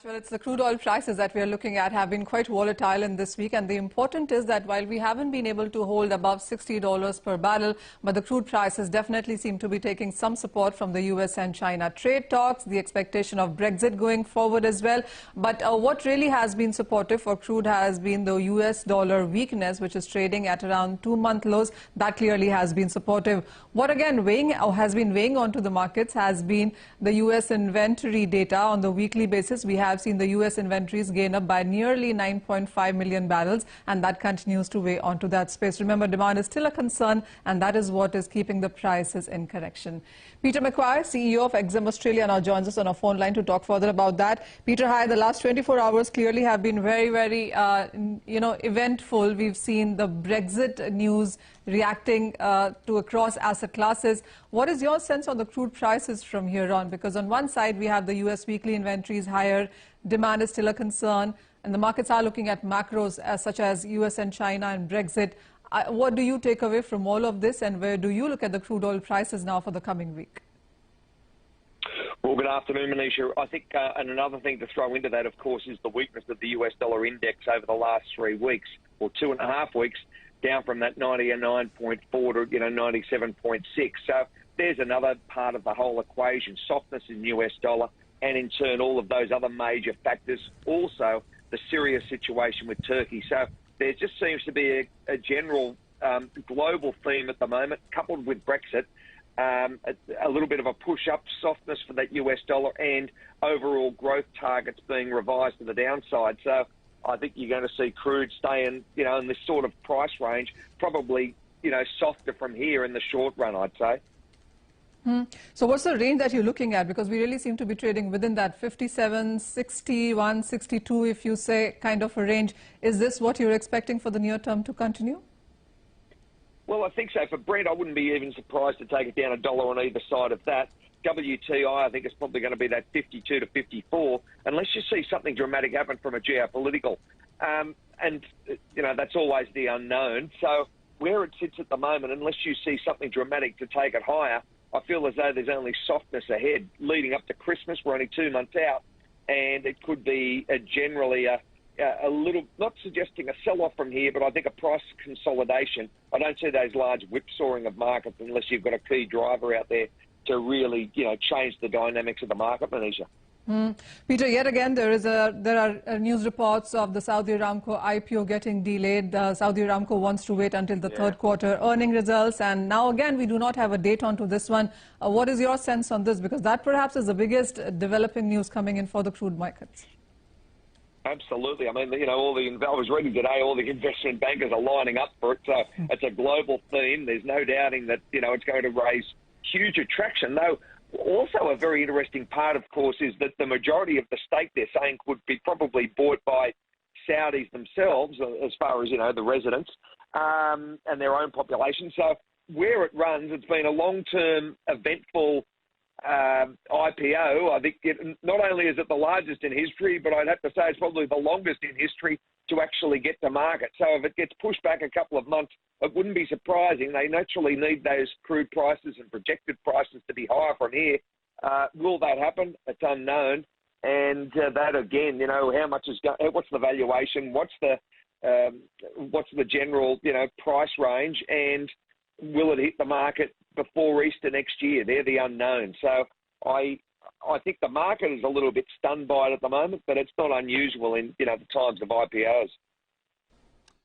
Well, it's the crude oil prices that we are looking at have been quite volatile in this week, and the important is that while we haven't been able to hold above $60 per barrel, but the crude prices definitely seem to be taking some support from the US and China trade talks, the expectation of Brexit going forward as well. But what really has been supportive for crude has been the US dollar weakness, which is trading at around 2-month lows. That clearly has been supportive. What again has been weighing onto the markets has been the US inventory data on the weekly basis. We have seen the U.S. inventories gain up by nearly 9.5 million barrels, and that continues to weigh onto that space. Remember, demand is still a concern, and that is what is keeping the prices in correction. Peter McGuire, CEO of Exim Australia, now joins us on a phone line to talk further about that. Peter, hi. The last 24 hours clearly have been very, eventful. We've seen the Brexit news reacting to across asset classes. What is your sense on the crude prices from here on? Because on one side, we have the U.S. weekly inventories higher, demand is still a concern, and the markets are looking at macros such as U.S. and China and Brexit. What do you take away from all of this, and where do you look at the crude oil prices now for the coming week? Well, good afternoon, Manisha. I think, and another thing to throw into that, of course, is the weakness of the US dollar index over the last 3 weeks, or 2.5 weeks, down from that 99.4 to 97.6. So there's another part of the whole equation: softness in US dollar, and in turn all of those other major factors. Also, the Syria situation with Turkey. So there just seems to be a general global theme at the moment, coupled with Brexit. A little bit of a push-up, softness for that US dollar, and overall growth targets being revised to the downside. So I think you're going to see crude stay in this sort of price range, probably, softer from here in the short run, I'd say. So what's the range that you're looking at? Because we really seem to be trading within that 57, 61, 62, if you say, kind of a range. Is this what you're expecting for the near term to continue? Well, I think so. For Brent, I wouldn't be even surprised to take it down $1 on either side of that. WTI, I think, is probably going to be that 52 to 54, unless you see something dramatic happen from a geopolitical. That's always the unknown. So where it sits at the moment, unless you see something dramatic to take it higher, I feel as though there's only softness ahead. Leading up to Christmas, we're only 2 months out, and it could be generally a little, not suggesting a sell-off from here, but I think a price consolidation. I don't see those large whipsawing of markets unless you've got a key driver out there to really, change the dynamics of the market, Manisha. Peter, yet again, there are news reports of the Saudi Aramco IPO getting delayed. Saudi Aramco wants to wait until the third quarter earning results, and now again we do not have a date onto this one. What is your sense on this? Because that perhaps is the biggest developing news coming in for the crude markets. Absolutely. I mean, I was reading today, all the investment bankers are lining up for it. So it's a global theme. There's no doubting that, it's going to raise huge attraction. Though also a very interesting part, of course, is that the majority of the stake they're saying could be probably bought by Saudis themselves, as far as, the residents and their own population. So where it runs, it's been a long-term, eventful IPO. I think not only is it the largest in history, but I'd have to say it's probably the longest in history to actually get to market. So if it gets pushed back a couple of months, it wouldn't be surprising. They naturally need those crude prices and projected prices to be higher from here. Will that happen? It's unknown. And that again, how much what's the valuation? What's the general, price range? And will it hit the market before Easter next year? They're the unknown. So I think the market is a little bit stunned by it at the moment, but it's not unusual in, the times of IPOs.